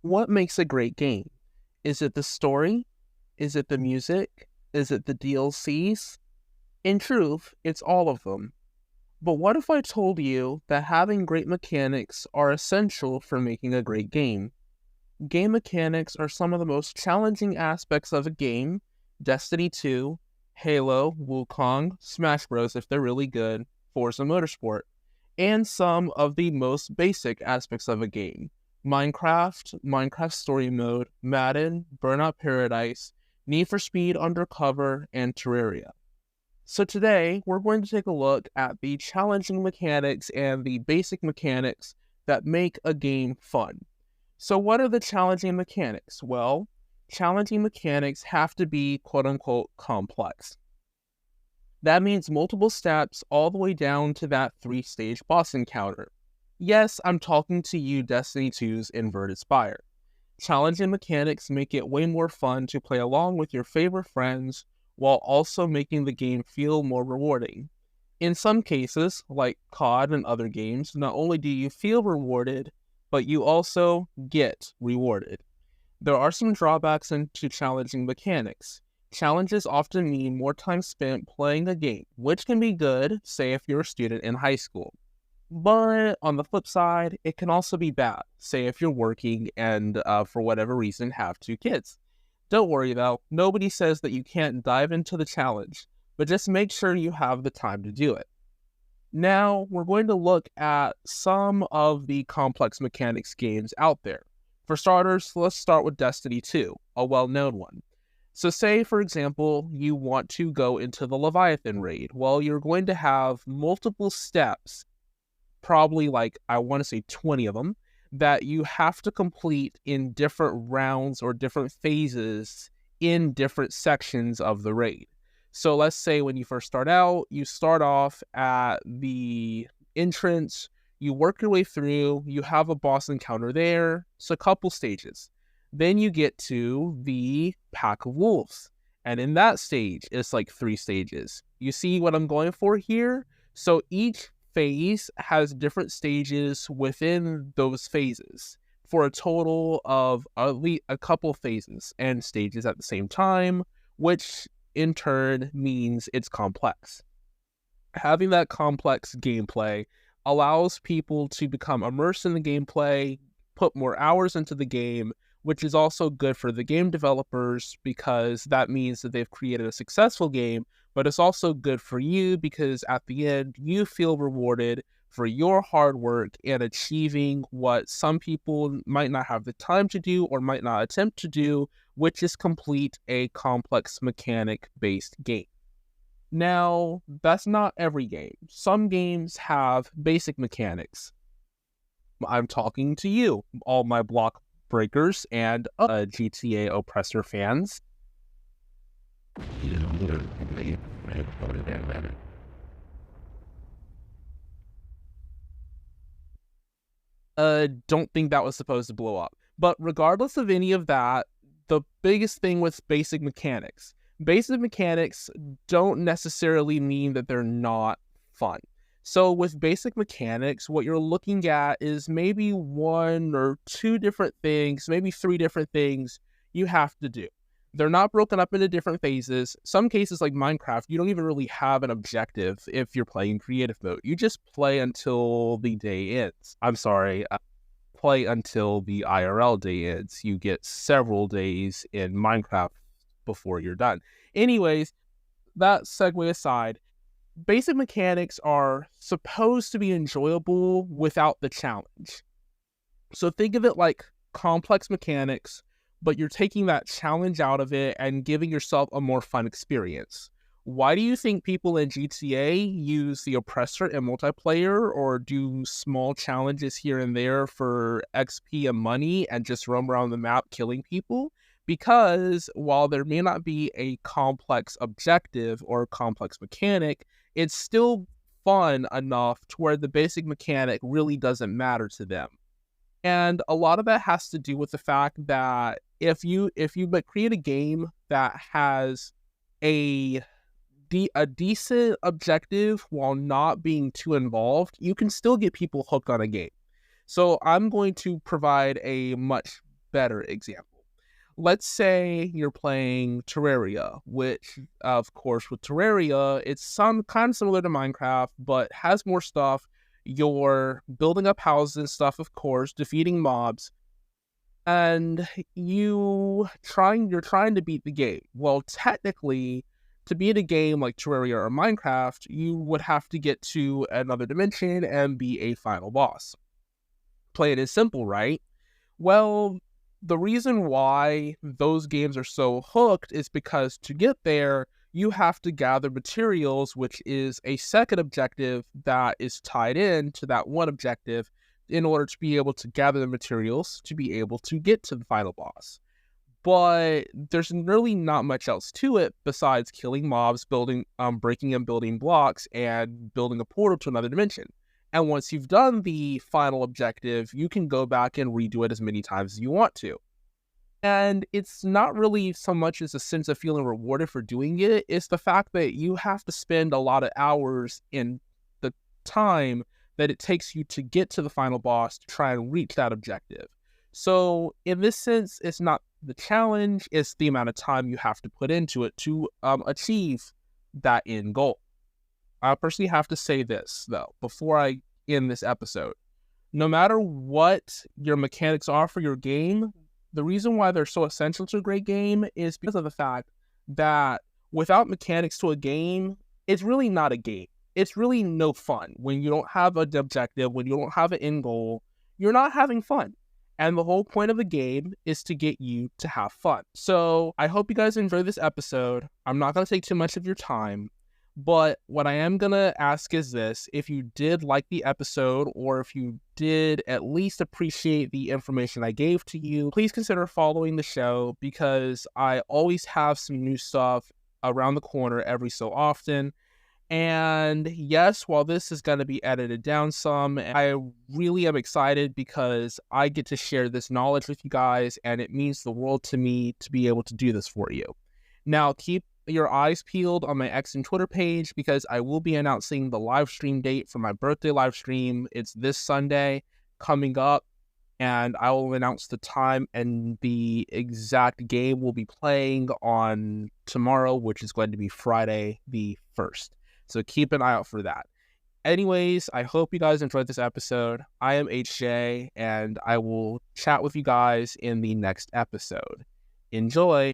What makes a great game? Is it the story? Is it the music? Is it the DLCs? In truth, it's all of them. But what if I told you that having great mechanics are essential for making a great game? Game mechanics are some of the most challenging aspects of a game. Destiny 2, Halo, Wukong, Smash Bros. If they're really good, Forza Motorsport, and some of the most basic aspects of a game. Minecraft, Minecraft Story Mode, Madden, Burnout Paradise, Need for Speed Undercover, and Terraria. So today, we're going to take a look at the challenging mechanics and the basic mechanics that make a game fun. So what are the challenging mechanics? Well, challenging mechanics have to be quote-unquote complex. That means multiple steps all the way down to that 3-stage boss encounter. Yes, I'm talking to you, Destiny 2's Inverted Spire. Challenging mechanics make it way more fun to play along with your favorite friends while also making the game feel more rewarding. In some cases, like COD and other games, not only do you feel rewarded, but you also get rewarded. There are some drawbacks to challenging mechanics. Challenges often mean more time spent playing a game, which can be good, say if you're a student in high school. But on the flip side, it can also be bad, say if you're working and for whatever reason have 2 kids. Don't worry though, nobody says that you can't dive into the challenge, but just make sure you have the time to do it. Now, we're going to look at some of the complex mechanics games out there. For starters, let's start with Destiny 2, a well-known one. So say, for example, you want to go into the Leviathan raid. Well, you're going to have multiple steps, probably like, I want to say 20 of them, that you have to complete in different rounds or different phases in different sections of the raid. So let's say when you first start out, you start off at the entrance, you work your way through, you have a boss encounter there, it's a couple stages. Then you get to the Pack of Wolves, and in that stage, it's like 3 stages. You see what I'm going for here? So each phase has different stages within those phases for a total of at least a couple phases and stages at the same time, which in turn means it's complex. Having that complex gameplay allows people to become immersed in the gameplay, put more hours into the game, which is also good for the game developers because that means that they've created a successful game, but it's also good for you because at the end, you feel rewarded for your hard work and achieving what some people might not have the time to do or might not attempt to do, which is complete a complex mechanic-based game. Now, that's not every game. Some games have basic mechanics. I'm talking to you, all my block breakers and GTA Oppressor fans. Don't think that was supposed to blow up. But regardless of any of that, the biggest thing with basic mechanics don't necessarily mean that they're not fun. So with basic mechanics, what you're looking at is maybe 1 or 2 different things, maybe 3 different things you have to do. They're not broken up into different phases. Some cases like Minecraft, you don't even really have an objective if you're playing creative mode. You just play until the day ends. Play until the IRL day ends. You get several days in Minecraft before you're done. Anyways, that segue aside, basic mechanics are supposed to be enjoyable without the challenge. So think of it like complex mechanics, but you're taking that challenge out of it and giving yourself a more fun experience. Why do you think people in GTA use the Oppressor in multiplayer or do small challenges here and there for XP and money and just roam around the map killing people? Because while there may not be a complex objective or complex mechanic, it's still fun enough to where the basic mechanic really doesn't matter to them. And a lot of that has to do with the fact that if you create a game that has a decent objective while not being too involved, you can still get people hooked on a game. So I'm going to provide a much better example. Let's say you're playing Terraria, which, of course, with Terraria, it's some kind of similar to Minecraft, but has more stuff. You're building up houses and stuff, of course, defeating mobs, and you're trying to beat the game. Well, technically, to beat a game like Terraria or Minecraft, you would have to get to another dimension and be a final boss. Plain and simple, right? Well, the reason why those games are so hooked is because to get there, you have to gather materials, which is a second objective that is tied in to that one objective in order to be able to gather the materials to be able to get to the final boss. But there's really not much else to it besides killing mobs, breaking and building blocks, and building a portal to another dimension. And once you've done the final objective, you can go back and redo it as many times as you want to. And it's not really so much as a sense of feeling rewarded for doing it. It's the fact that you have to spend a lot of hours in the time that it takes you to get to the final boss to try and reach that objective. So in this sense, it's not the challenge, it's the amount of time you have to put into it to achieve that end goal. I personally have to say this, though, before I end this episode. No matter what your mechanics are for your game, the reason why they're so essential to a great game is because of the fact that without mechanics to a game, it's really not a game. It's really no fun. When you don't have an objective, when you don't have an end goal, you're not having fun. And the whole point of the game is to get you to have fun. So I hope you guys enjoyed this episode. I'm not going to take too much of your time. But what I am going to ask is this: if you did like the episode, or if you did at least appreciate the information I gave to you, please consider following the show, because I always have some new stuff around the corner every so often. And yes, while this is going to be edited down some, I really am excited because I get to share this knowledge with you guys, and it means the world to me to be able to do this for you. Now, keep your eyes peeled on my X and Twitter page, because I will be announcing the live stream date for my birthday live stream. It's this Sunday coming up, and I will announce the time and the exact game we'll be playing on tomorrow, which is going to be Friday the 1st. So keep an eye out for that. Anyways, I hope you guys enjoyed this episode. I am HJ, and I will chat with you guys in the next episode. Enjoy!